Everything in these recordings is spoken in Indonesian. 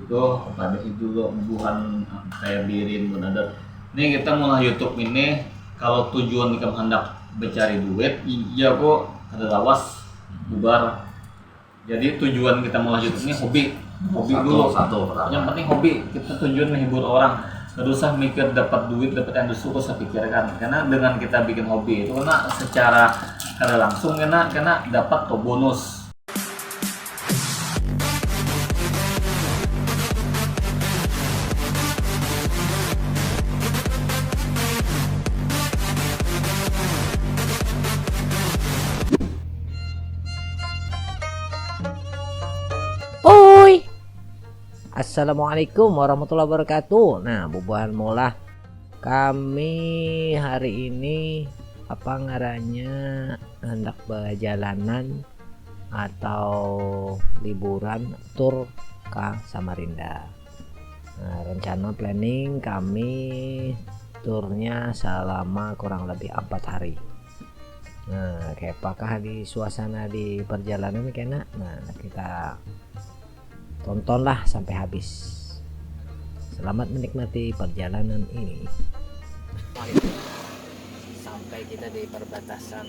itu habis itu lo buhan kayak birin benar. Nih kita mulai YouTube ini kalau tujuan kita hendak mencari duit, iya kok ada lawas bubar. Jadi tujuan kita mulai YouTube ini hobi dulu. Yang penting hobi, kita tujuan menghibur orang. Gak usah mikir dapat duit, dapat yang disuruh saya pikirkan. Karena dengan kita bikin hobi itu karena secara kada langsung karena dapat tuh bonus. Oi, Assalamualaikum warahmatullahi wabarakatuh. Nah, bubuhan mula kami hari ini apa ngarannya hendak berjalanan atau liburan tur ke Samarinda. Nah, rencana planning kami turnya selama kurang lebih 4 hari. Nah, kayak apakah di suasana di perjalanan kena? Nah, kita tontonlah sampai habis. Selamat menikmati perjalanan ini. Sampai kita di perbatasan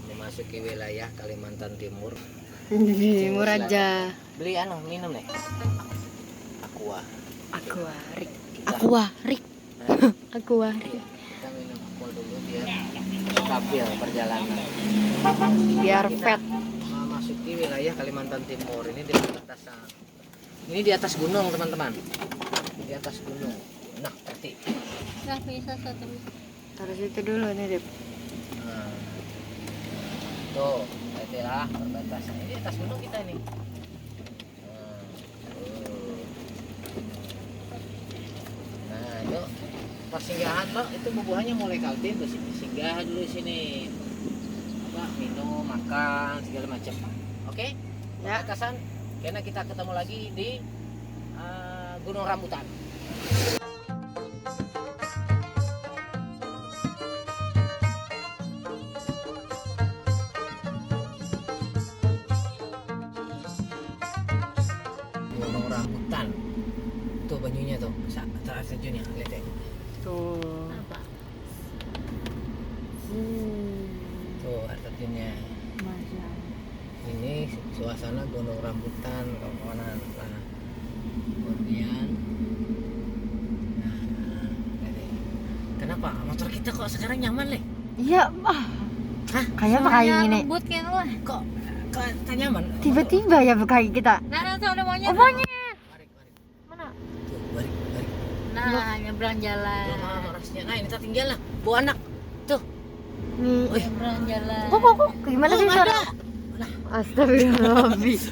memasuki wilayah Kalimantan Timur. Timur aja. Beli minum nih. Aqua. Aquarik. Kita minum aqua dulu biar stabil perjalanan. Biar fat. Memasuki wilayah Kalimantan Timur ini di perbatasan. Ini di atas gunung teman-teman. Di atas gunung. Nah, berarti. Nggak bisa satu. Taruh situ dulu nih, Dep. Nah, tuh, berarti lah perbatasan. Ini di atas gunung kita nih. Nah, itu persinggahan lo itu bubuhannya mulai kaltim tuh singgah dulu di sini. Apa minum, makan segala macam. Oke? Ya. Perbatasan. Karena kita ketemu lagi di Gunung Rambutan. Gunung Rambutan. Tuh banyunya tuh, terasujudnya lihat ya. Tuh. Apa? Tuh artinya. Masya. Ini suasana Gunung Rambutan kawan-kawanan. Nah, kemudian ini. Kenapa motor kita kok sekarang nyaman leh? Iya, Hah? kayak pakai ini. Lembut kan lah. Kok tak nyaman? Tiba-tiba ya pakai kita. Nah, tuh ada maunya. Oh, monyet. Barik. Mana? Tuh, barik. Nah, nyebrang jalan. Belum lama rasanya. Nah, ini tak tinggal lah. Bawa anak. Tuh. Nih. Nyebrang jalan. Kok gimana sih Belum suara? ada. Astagfirullahaladzim.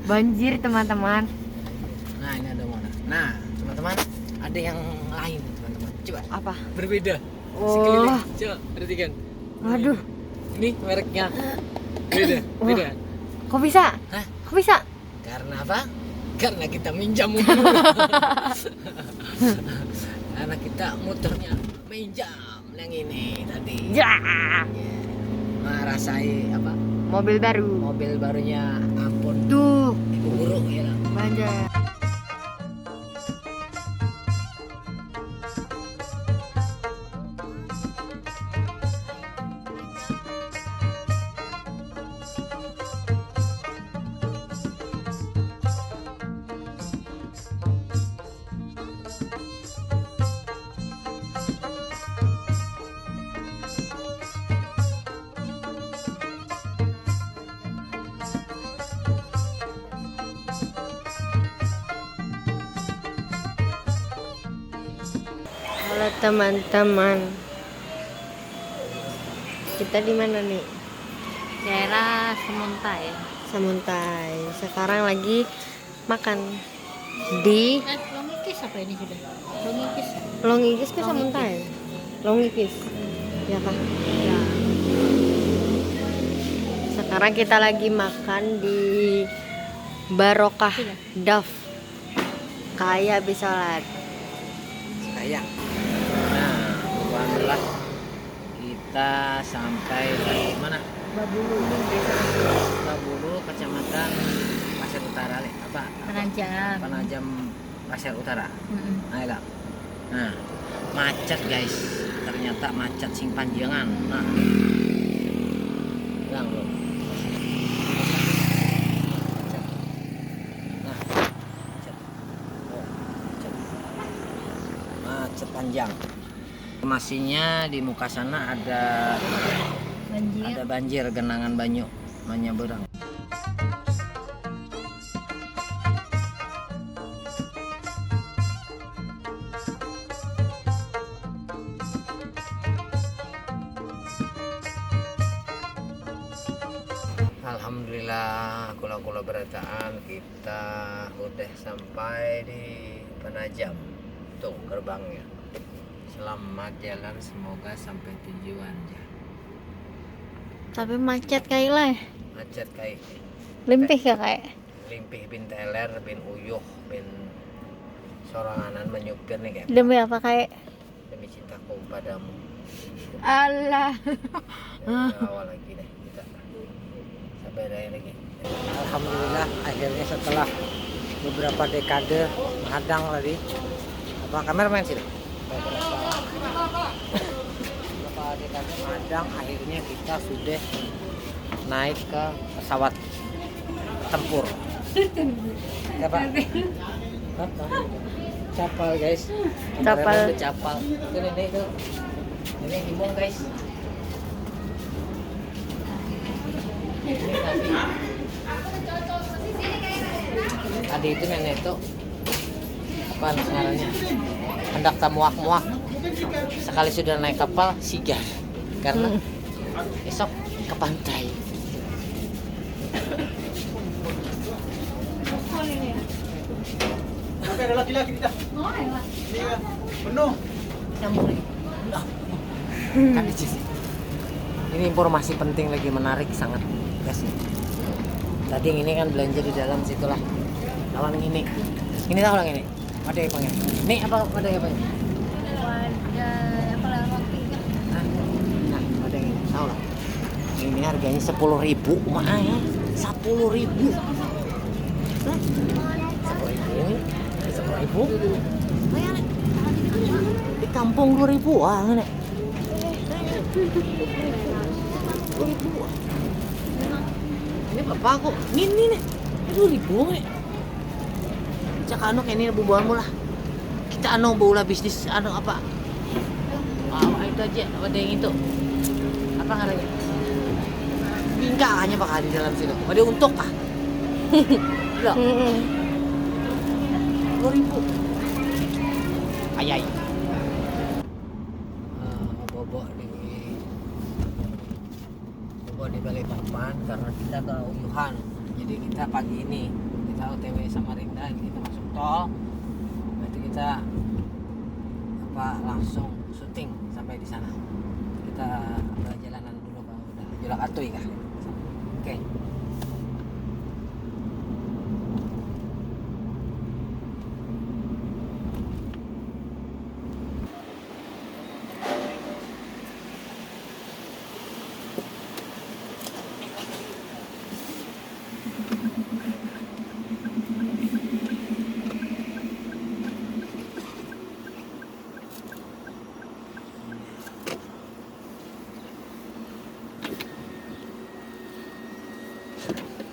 Banjir teman-teman. Nah, ini ada mana? Nah, teman-teman, ada yang lain, teman-teman. Coba Apa? berbeda. Oh. Sekeliling. Coba perhatikan. Waduh. Ini mereknya beda. Wah. Kok bisa? Hah? Kok bisa? Karena apa? Karena kita minjam mobil. Karena kita motornya minjam yang ini tadi. Ya. Merasai apa? Mobil baru. Mobil barunya ampun. Tuh. Ibu guru ya lah. Banjir. Halo teman-teman. Kita di mana nih? Daerah Semuntai. Samuntai. Sekarang lagi makan di Longikis apa ini sudah? Longikis. Longikis ke Samuntai. Longikis. Ya kah? Ya. Sekarang kita lagi makan di Barokah Daf. Kayak bisa sholat. Sayang. Nah, alhamdulillah kita sampai di mana? Babulu. Babulu, Kecamatan Pasir Utara, Le. Apa apa? Penajam. Penajam Pasir Utara. Mm-mm. Ayolah. Nah, macet guys. Ternyata macet sing panjangan. Nah. Bilang loh. Macet. Nah, macet. Oh, macet. Macet panjang. Informasinya di muka sana ada Banjir. banjir genangan banyu menyeberang. Alhamdulillah kula berataan kita udah sampai di Penajam. Tuh gerbangnya. Selamat jalan, semoga sampai tujuan ya. Tapi macet kayak lah. Macet kayak Limpih ya kayak. limpih bin teler bin uyuh bin soranganan menyupir nih kayak Demi apa kayak? demi cintaku padamu. Allah. Dari awal lagi deh kita sampai dari lagi. Alhamdulillah akhirnya setelah beberapa dekade menghadang tadi apa kameramen sih beberapa dekade menghadang, akhirnya kita sudah naik ke pesawat tempur. Apa? Apa? Capal guys. Capal. Capal. Itu nenek itu. Nenek hibung guys. Ini tadi itu nenek itu apa namanya, hendak tak muak-muak sekali sudah naik kapal sigar karena esok ke pantai. Ada laki-laki kita. Iya. Penuh. Kan di sini. Ini informasi penting lagi menarik sangat guys. Tadi yang ini kan belanja di dalam situlah. Lawan yang ini. Ini tahu lang ini. Ada apa ini? Ini apa ada apa ini? Wadah, apa lah waktu itu? Nah, ada yang ini. Tahu lah. Ini harganya 10.000, mah ya. 10.000. Hah? 10.000 ini. 10.000. Lumayan, Nek. Di kampung 2.000-an, Nek. 2.000. Ini bapak aku. Ini nih. 2.000 nih. Cak anu kayak ini bubuhan mula. Kita anu bola bisnis anu apa? Itu aja apa yang itu? Apa ngarannya? Bingka hanya bakal di dalam situ. Ada untuk ah. Loh. 2.000. Ayai. Bobo di Balikpapan karena kita ke Uyuhan. Jadi kita pagi ini kita OTW Samarinda, kita masuk tol. Nanti kita apa langsung syuting sampai di sana. Kita perjalanan dulu kalau udah Julak Atuy kah? Oke.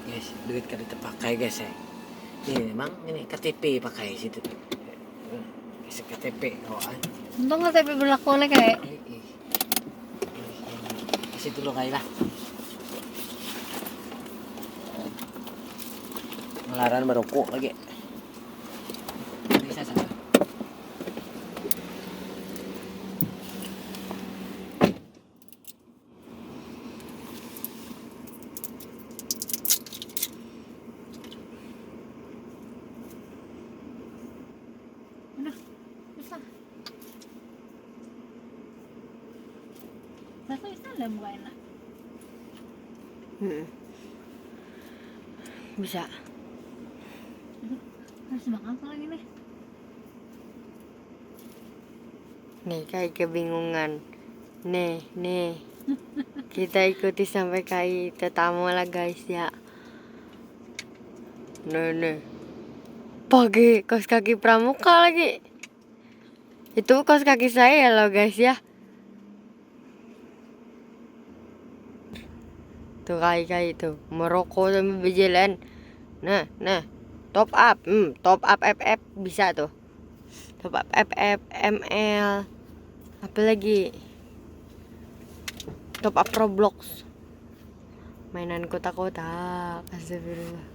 Guys, duit kan dipakai guys ya. Ini memang ini KTP pakai situ. KTP kawan. Untung nggak tapi berlaku oleh kayak. Kasih dulu kayak lah. Ngelarang merokok lagi. Bisa sama. Bisa. Bahasa Islam bukan enak. Bisa. Harus makan apa lagi nih? Nih kayak kebingungan. Nih. Kita ikuti sampai kayak tetamu lah guys ya. Nih. pakai kaos kaki pramuka lagi. Itu kaos kaki saya loh guys ya. Tuh kai itu merokok sambil berjalan. Nah, top up, FF bisa tuh. Top up FF, ML, apa lagi? Top up Roblox. Mainan kotak-kotak. Astagfirullah.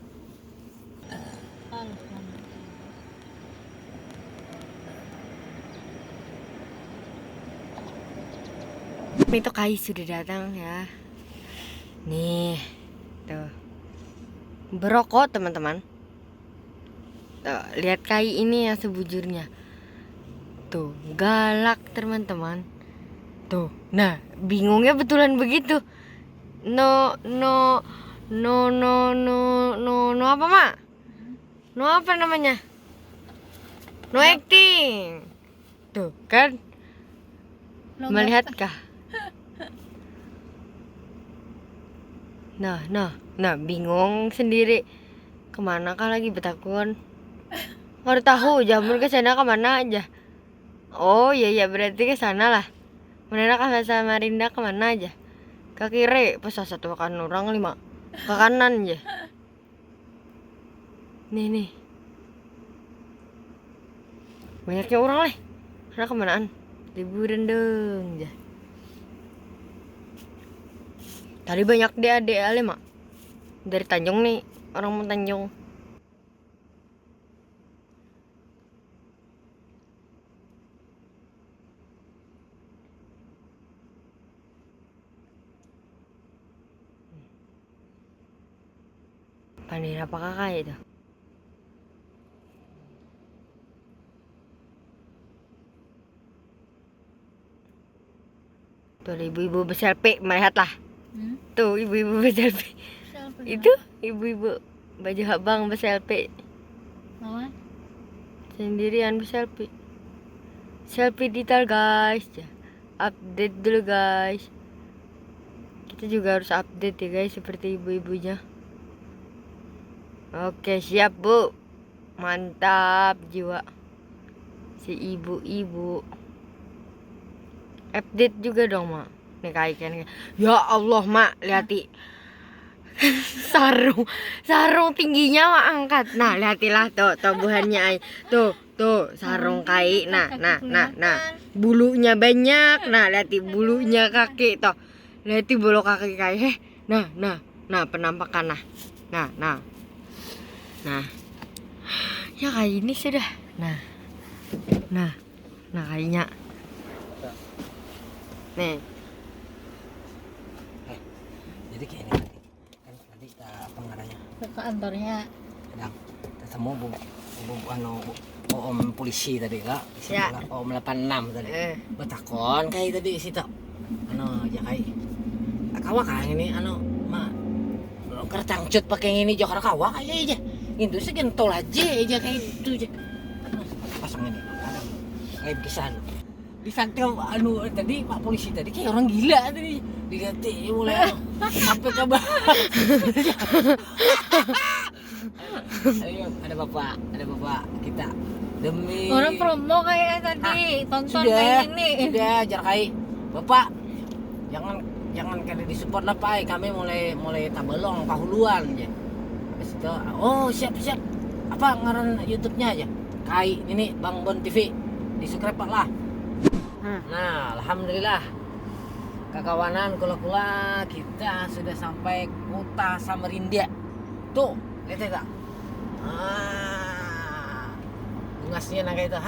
Itu Kai sudah datang ya. Nih, tuh berokok teman-teman. Tuh, lihat Kai ini yang sebujurnya. Tuh, galak teman-teman. Tuh, nah bingungnya betulan begitu. No apa mak? No apa namanya? No acting. Tuh kan, melihatkah? Nah, bingung sendiri. Kemana kah lagi betakun? Baru tahu jamur ke sana kemana aja. Oh iya berarti ke sana lah. Mana kah Samarinda kemana aja? Ke kiri pas satu makan orang 5. Ke kanan aja. Nih. Banyaknya orang lah. Karena kemanaan? Liburan dong ya. Tadi banyak adik ale mak. Dari Tanjung nih, orang mau Tanjung. Panir apa kakak itu? Tuh ibu-ibu berselfie, melihatlah. Tuh ibu-ibu berselfie. Itu ibu-ibu baju abang berselfie. Mama? Sendirian berselfie. Selfie detail guys. Update dulu guys. Kita juga harus update ya guys seperti ibu-ibunya. Oke siap bu. Mantap jiwa si ibu-ibu. Update juga dong mak. Nih kayak ya Allah mak, lihati sarung tingginya mak angkat. Nah lihatilah tuh buhannya ay. Tuh sarung kai. Nah bulunya banyak. Nah lihati bulunya kaki tuh. Lihati bulu kaki kai. Nah penampakan nah ya kayak ini sudah. Nah kayaknya nih. Jadi kayak ini kan tadi kita apa ngaranya? Ke kantornya. Sedang ketemu bu om polisi tadi kak. Ya. Om 86 tadi. Betakon kayak tadi situ. Ya kayak. Kawa kayak ini mak kercangcut pakai ini jokar kawa kayak aja. Itu sih gentol aja kayak itu aja. Pasang ini. Ada kayak kisah di samping tadi pak polisi tadi kayak orang gila tadi dilihat mulai sampai ke bawah. Ayo ada bapak kita demi Orang promo kayak tadi, tonton sudah, kayak gini. sudah jar kai bapak jangan kali disupport lah pak, kami mulai tabelong pahuluan aja. Habis itu siap apa ngaran YouTube-nya aja kai ini Bang Bon TV di subscribe lah. Nah, alhamdulillah kakawanan kula kita sudah sampai kota Samarinda. Tuh, lihat tak? Bungasnya naga itu,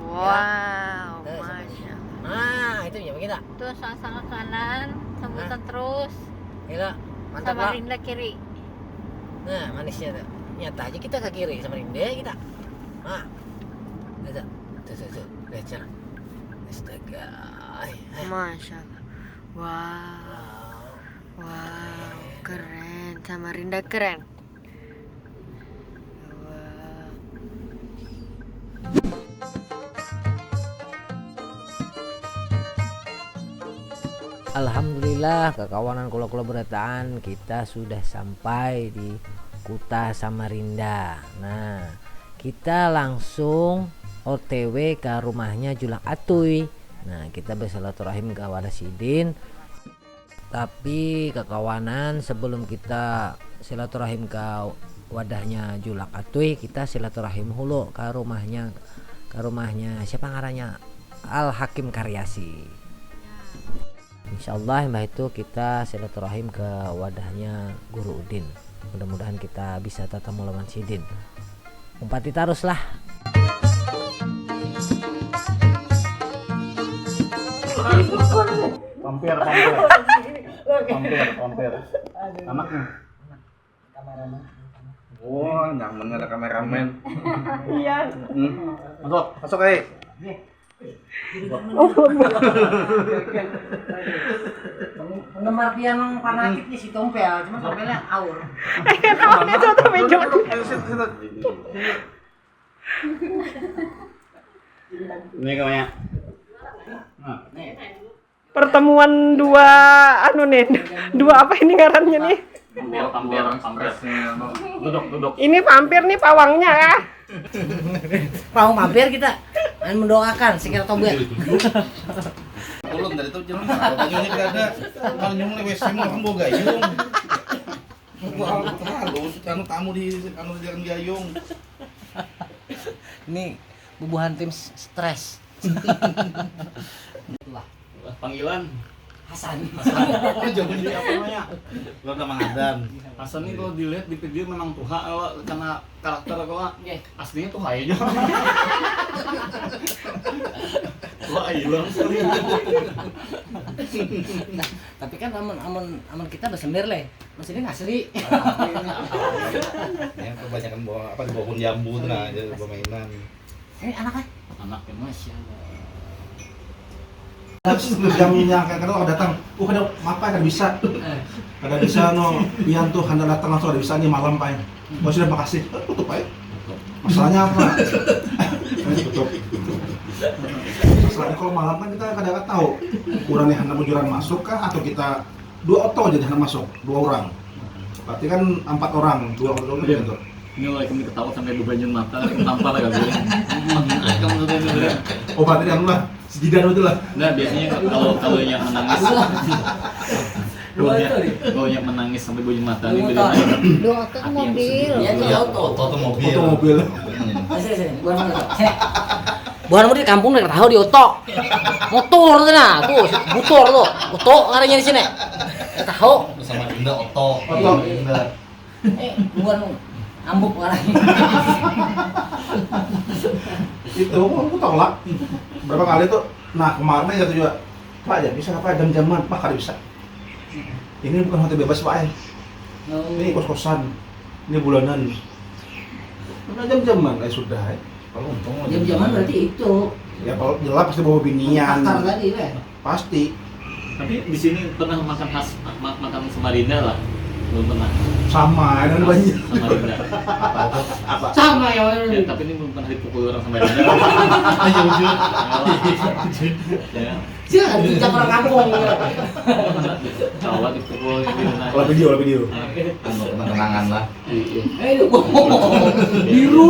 Wow, Ya. masya. Nah, itu ya kita. Terus sang kanan, sambutan terus. Gila, mantap lah. Samarinda kiri. Nah, manisnya tuh. Nyata aja kita ke kiri Samarinda kita. Lihat tuh. Lihat cara. Astaga. Masya Allah. Wow, keren. Samarinda keren. Wow. Alhamdulillah kekawanan kula berataan kita sudah sampai di kota Samarinda. Nah kita langsung OTW ke rumahnya Julak Atuy. Nah, kita bersilaturahim ke wadah Sidin. Tapi kekawanan, sebelum kita silaturahim ke wadahnya Julak Atuy, kita silaturahim hulu ke rumahnya siapa ngarannya, Al Hakim Karyasi. Insyaallah mbah itu kita silaturahim ke wadahnya Guru Udin. Mudah-mudahan kita bisa tatap lawan Sidin. Umpati terus lah. Pampir. Anaknya. Wah, nyaman ada kameramen. Iya. Masuk aja. Penggemar piano fanatiknya si Tompel, cuma Tompelnya aur. Namanya soto bejo. Ini kamarnya. Pertemuan dua dua apa ini ngarannya nih? Pampir. Duduk. Ini pampir nih pawangnya ya. Mau mampir kita dan mendoakan sekira tobat. Ulun dari itu jangan bajunya tidak ada. Kalau nyung le WC mau kan bawa gayung. Anu tamu di jalan gayung. Ini bubuhan tim stres. Panggilan Hasan. jangan di apa namanya. Lo nama ngadan. Hasan ini kalau dilihat di video memang tuha karena karakter kalau aslinya tuha aja. Tuha aja langsung. Tapi kan aman kita bersender le. Mesin asli. Ya kebanyakan bawa apa di bawah jambu tuh nah jadi permainan. Ini anaknya. Anaknya Masya Allah. Jamnya kayak kalau datang, kada apa kada bisa. Kada bisa no, pian tuh hendak datang langsung kada bisa nih malam pak. Oh sudah makasih. Tutup aja. Masalahnya apa? Tutup. Masalahnya kalau malam kan kita kadang-kadang tahu kurangnya hendak bujuran masuk kah atau kita 2 oto aja hendak masuk 2 orang. Berarti kan 4 orang, 2 orang gitu. Ini lagi kami ketawa sampai bebanjun mata, tampar agak gue. Kamu tuh ini. Oh berarti yang lah, sejidan itu lah. Nah biasanya kalau yang menangis, kalau yang menangis sampai bujung mata nih beda lagi. Dua ke mobil. Iya tuh auto. Oto mobil. Sini. Bukan mau di kampung nih tahu di oto. Motor tuh nah, tuh motor tuh. Oto ngarannya di sini. Tahu. Sama Dinda Oto. Bukan ambuk ngarannya. Itu aku tolak berapa kali tuh. Nah kemarin jatuh juga Pak ya bisa apa jam-jaman Pak kada bisa. Ini bukan hotel bebas Pak ya. Ini kos-kosan. Ini bulanan. Udah jam-jaman sudah ya. Kalau untung Jam-jaman berarti itu. ya kalau jelas pasti bawa binian. Akar tadi le. Pasti. Tapi di sini pernah makan makan Samarinda lah, belum pernah. Sama dengan banyak. Samarinda. Apa? Sama ya. Ya, tapi ini belum pernah dipukul orang Samarinda. Ayo wujud. Ya. Siapa bijak orang kampung. Cowok dipukul gitu nah. Kalau video. Kenangan lah. Itu biru.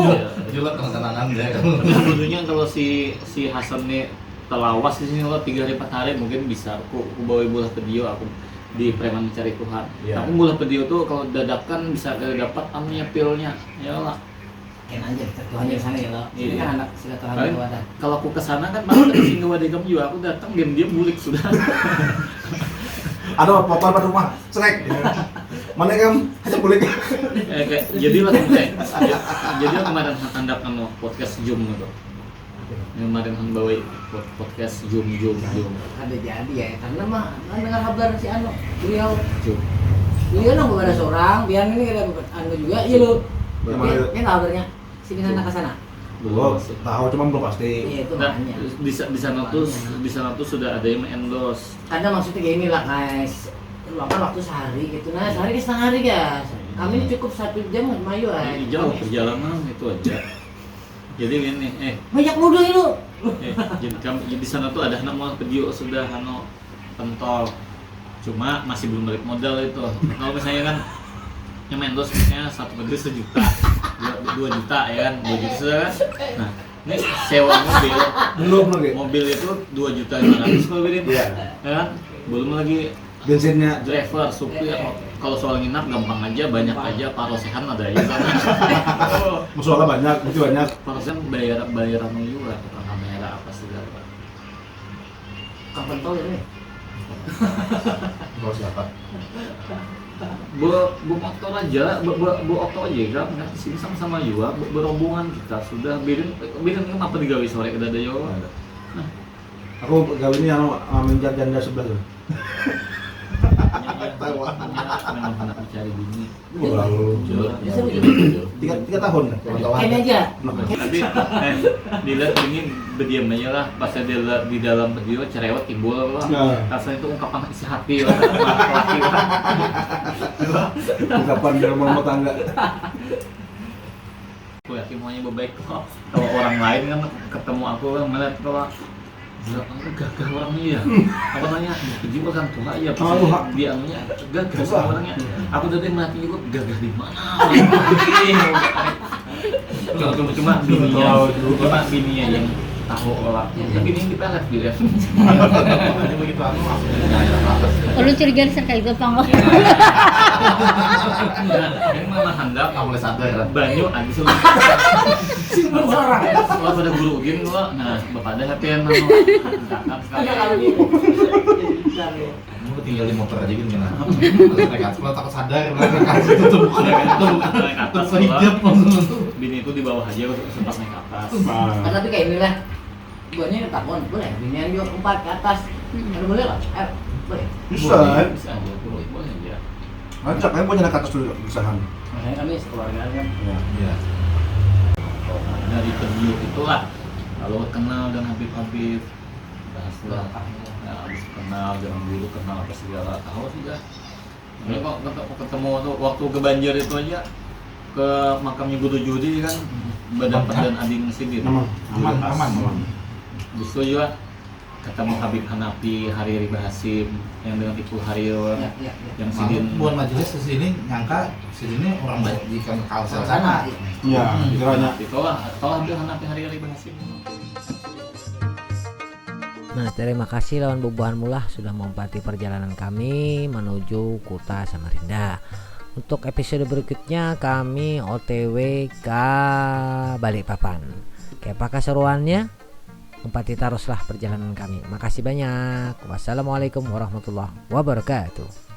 Juga kenangan deh. Sebetulnya kalau si Hasan nih telawas di sini lo 3 hari 4 hari mungkin bisa aku bawa bola video aku di preman mencari Tuhan. Iya. Aku bola video tuh kalau dadakan bisa dapat anunya pilnya. Ya lah. Ken aja Tuhan di sana ya lo. Ini Iya. kan anak silaturahmi Paling wadah. kalau aku kesana kan pasti dari singgah wadegam juga aku datang dia bulik sudah. Ada foto apa rumah? Cenek. Mana kan aja boleh. Jadilah kemarin hendak anu podcast Zoom gitu. Kemarin bawa podcast Zoom. Ada jadi ya karena mah dengar kabar si Ano beliau Zoom. nang ada seorang biar ini kita anu juga iya lo. Gimana? Ini kabarnya si Nana ke sana. Belum tahu cuma belum pasti. Iya itu Nah, makanya. di sana tuh sudah ada yang endorse. Kadang maksudnya gini lah guys. Luangkan waktu sehari gitu. Nah, sehari ke setengah hari guys. Kami ini cukup 1 jam mayu Ini jauh perjalanan itu aja. Jadi ini banyak muda itu. jadi kami di sana tuh ada nama video sudah pentol. Cuma masih belum balik modal itu. Kalau misalnya kan yang endorse misalnya 1 negeri 1 juta. 2 juta ya kan, 2 juta sudah kan. Nah, ini sewa mobil. Belum lagi. Mobil itu 2.500.000 kalau Birin. Iya. Ya kan? Belum lagi Bensinnya driver, supir. Kalau soal nginap gampang aja, banyak aja, parosehan ada aja kan. musola banyak, itu banyak. Parosehan bayaran juga, tukang kamera apa segala. Kapan tahu ini? Kalau siapa? Bu motor aja, bu auto aja kan, nggak sini sama-sama juga, berombongan kita sudah Birin kan apa digawe sore ke dada yo. Aku gawe ini yang menjar janda sebelah tuh. Memang hendak mencari bini. Lalu Bisa begitu. 3 tahun. Kayaknya aja. Tapi dilihat ini berdiam aja lah, pas dia di dalam video cerewet timbul lah. Nah. Rasanya itu ungkapan isi hati lah, laki lah. Ungkapan dalam rumah tangga. Aku yakin semuanya baik kok. Kalau orang lain kan ketemu aku kan melihat kalau gila, gagah orangnya ya. Apa namanya? Jadi bukan tua ya. Dia namanya gagah sama orangnya. Aku tadi melihat juga gagah di mana. Cuma bininya yang tahu olah. Tapi ini dipelet gitu ya. Hanya begitu aku langsung nyayar ke atas. Kalau curiga kayak gitu panggung. Ini memang handap Nggak boleh sadar. banyu lagi semua. Kalau pada guru gini gua, nah bapak ada HP yang mau sekali. Kamu tinggal di motor aja gitu nah. Naik atas, kalau takut sadar, naik atas itu tuh bukan Naik atas, Langsung hidup langsung. bini itu di bawah aja sempat naik atas. Kan tapi kayak inilah. Guanya takon, boleh. Binian juga 4 ke atas. Ada boleh lah. Boleh. Bisa. Bisa aja, boleh aja. Ngajak aja punya naik atas dulu usahaan. Makanya kami sekeluarga kan. Iya. Dari video itulah kalau kenal dan Habib bahaslah habis kenal dengan guru kenal apa segala tahu sudah. Ini kok ketemu tuh waktu ke Banjar itu aja ke makamnya Guru Judi kan badan dan ading sini. Aman. Habis itu juga ketemu Habib Hanafi, Hariri Bahasim yang dengan Ipul Haryo Ya. yang Malu sidin buat majelis kesini nyangka sini orang baik di Kalsel sana. Iya, kiranya. itulah Habib Hanafi Hariri Bahasim. Nah, terima kasih lawan bubuhan mulah sudah mempati perjalanan kami menuju Kuta Samarinda. Untuk episode berikutnya kami OTW ke Balikpapan. Kayak apa keseruannya? Empati teruslah perjalanan kami. Makasih banyak. Wassalamualaikum warahmatullahi wabarakatuh.